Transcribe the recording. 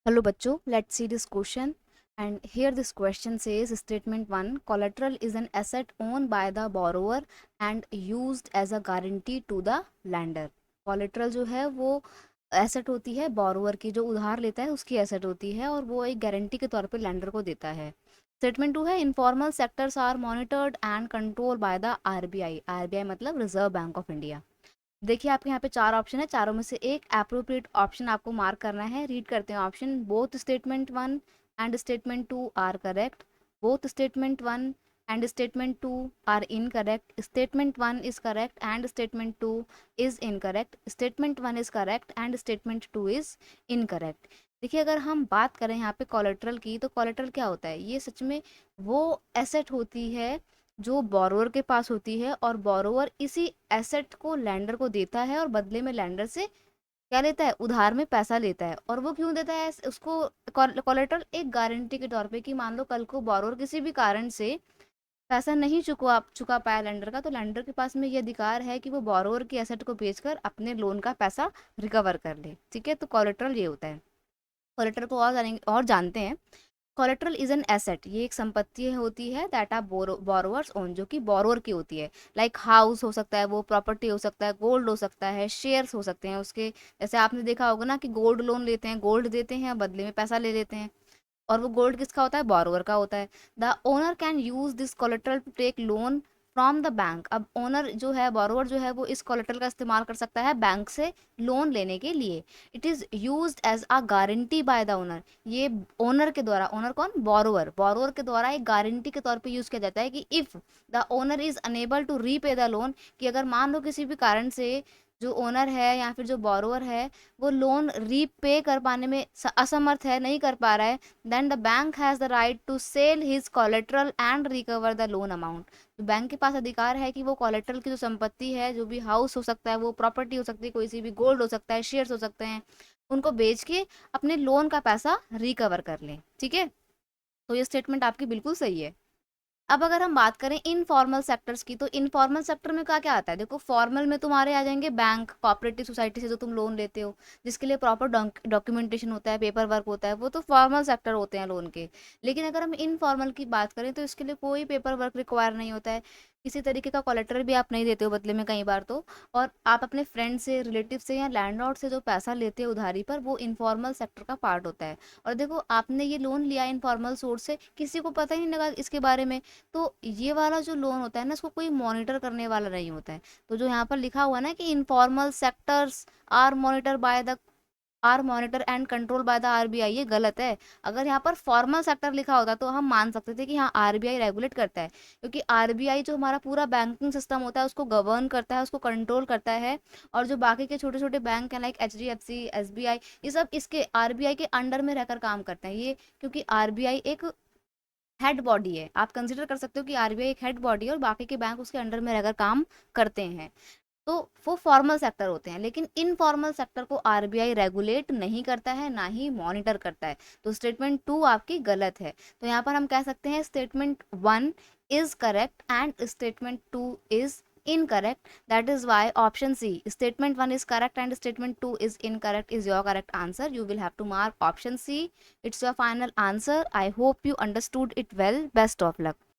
Hello bachcho, let's see this question. And here this question says statement 1, collateral is an asset owned by the borrower and used as a guarantee to the lender. Collateral जो है वो asset होती है, borrower की जो उधार लेता है उसकी एसेट होती है और वो एक गारंटी के तौर पे लैंडर को देता है। स्टेटमेंट 2 है, informal sectors are monitored and control by the RBI. RBI मतलब रिजर्व बैंक ऑफ इंडिया। देखिए आपके यहाँ पे चार ऑप्शन है, चारों में से एक अप्रोप्रिएट ऑप्शन आपको मार्क करना है। रीड करते हैं option. Both statement 1 and statement 2 are correct. Both statement 1 and statement 2 are incorrect. Statement 1 is correct and statement 2 is incorrect. Statement 1 is correct and statement 2 is incorrect. देखिए अगर हम बात करें यहाँ पे कोलेट्रल की, तो कोलेट्रल क्या होता है? ये सच में वो एसेट होती है जो बोरोवर के पास होती है और बोरोवर इसी एसेट को लैंडर को देता है और बदले में लैंडर से क्या लेता है? उधार में पैसा लेता है। और वो क्यों देता है उसको? कोलेटरल एक गारंटी के तौर पे कि मान लो कल को बोरोवर किसी भी कारण से पैसा नहीं चुका पाया लैंडर का, तो लैंडर के पास में ये अधिकार है कि वो बोरोवर की एसेट को बेचकर अपने लोन का पैसा रिकवर कर ले। ठीक है, तो कोलेटरल ये होता है। कोलेटरल को और जानेंगे और जानते हैं। कोलेट्रल इज एन एसेट, ये एक संपत्ति होती है दैट आर बोरोवर्स ओन, जो कि बोरोवर की होती है। लाइक हाउस हो सकता है, वो प्रॉपर्टी हो सकता है, गोल्ड हो सकता है, शेयर्स हो सकते हैं उसके। जैसे आपने देखा होगा ना कि गोल्ड लोन लेते हैं, गोल्ड देते हैं बदले में पैसा ले लेते हैं, और वो गोल्ड किसका होता है? बोरोवर का होता है। The owner can use this collateral to take loan from the bank. अब ओनर जो है, बोरोवर जो है, वो इस कोलेट्रल का इस्तेमाल कर सकता है बैंक से लोन लेने के लिए। It is used as a guarantee by the owner. ये ओनर के द्वारा, ओनर कौन? बोरोवर, बोरोवर के द्वारा एक गारंटी के तौर पे यूज किया जाता है कि if the owner is unable to repay the loan, कि अगर मान लो किसी भी कारण से जो ओनर है या फिर जो बोरोवर है वो लोन रीपे कर पाने में असमर्थ है, नहीं कर पा रहा है, then the bank has the right to sell his collateral and recover the loan amount. तो बैंक के पास अधिकार है कि वो कोलेट्रल की जो संपत्ति है, जो भी हाउस हो सकता है, वो प्रॉपर्टी हो सकती है, कोई सी भी गोल्ड हो सकता है, शेयर्स हो सकते हैं, उनको बेच के अपने लोन का पैसा रिकवर कर लें। ठीक है, तो ये स्टेटमेंट आपकी बिल्कुल सही है। अब अगर हम बात करें इनफॉर्मल सेक्टर्स की, तो इनफॉर्मल सेक्टर में क्या क्या आता है? देखो, फॉर्मल में तुम्हारे आ जाएंगे बैंक, कोऑपरेटिव सोसाइटी से जो तुम लोन लेते हो, जिसके लिए प्रॉपर डॉक्यूमेंटेशन होता है, पेपर वर्क होता है, वो तो फॉर्मल सेक्टर होते हैं लोन के। लेकिन अगर हम इनफॉर्मल की बात करें तो इसके लिए कोई पेपर वर्क रिक्वायर नहीं होता है, किसी तरीके का कोलेटरल भी आप नहीं देते हो बदले में कई बार तो, और आप अपने फ्रेंड से, रिलेटिव से या लैंडलॉर्ड से जो पैसा लेते हो उधारी पर, वो इनफॉर्मल सेक्टर का पार्ट होता है। और देखो, आपने ये लोन लिया इनफॉर्मल सोर्स से, किसी को पता ही नहीं लगा इसके बारे में, तो ये वाला जो लोन होता है ना, इसको कोई मॉनिटर करने वाला नहीं होता है। तो जो यहाँ पर लिखा हुआ है ना कि informal sectors are monitor by the R monitor and control by the RBI, ये गलत है। अगर यहाँ पर फॉर्मल सेक्टर लिखा होता तो हम मान सकते थे कि हाँ आरबीआई रेगुलेट करता है, क्योंकि आरबीआई जो हमारा पूरा बैंकिंग सिस्टम होता है उसको गवर्न करता है, उसको कंट्रोल करता है। और जो बाकी के छोटे छोटे बैंक हैं, लाइक एचडीएफसी, एसबीआई, ये सब इसके आरबीआई के अंडर में रहकर काम करते हैं। ये क्योंकि आरबीआई एक हेड बॉडी है, आप कंसिडर कर सकते हो कि आरबीआई एक हेड बॉडी है और बाकी के बैंक उसके अंडर में रहकर काम करते हैं। तो वो फॉर्मल सेक्टर होते हैं, लेकिन इनफॉर्मल सेक्टर को आरबीआई रेगुलेट नहीं करता है, ना ही मॉनिटर करता है। तो स्टेटमेंट 2 आपकी गलत है। तो यहाँ पर हम कह सकते हैं statement 1 is correct and statement 2 is incorrect. That is why option C, statement 1 is correct and statement 2 is incorrect, is your correct answer. You will have to mark option C. It's your final answer. I hope you understood it well. Best of luck.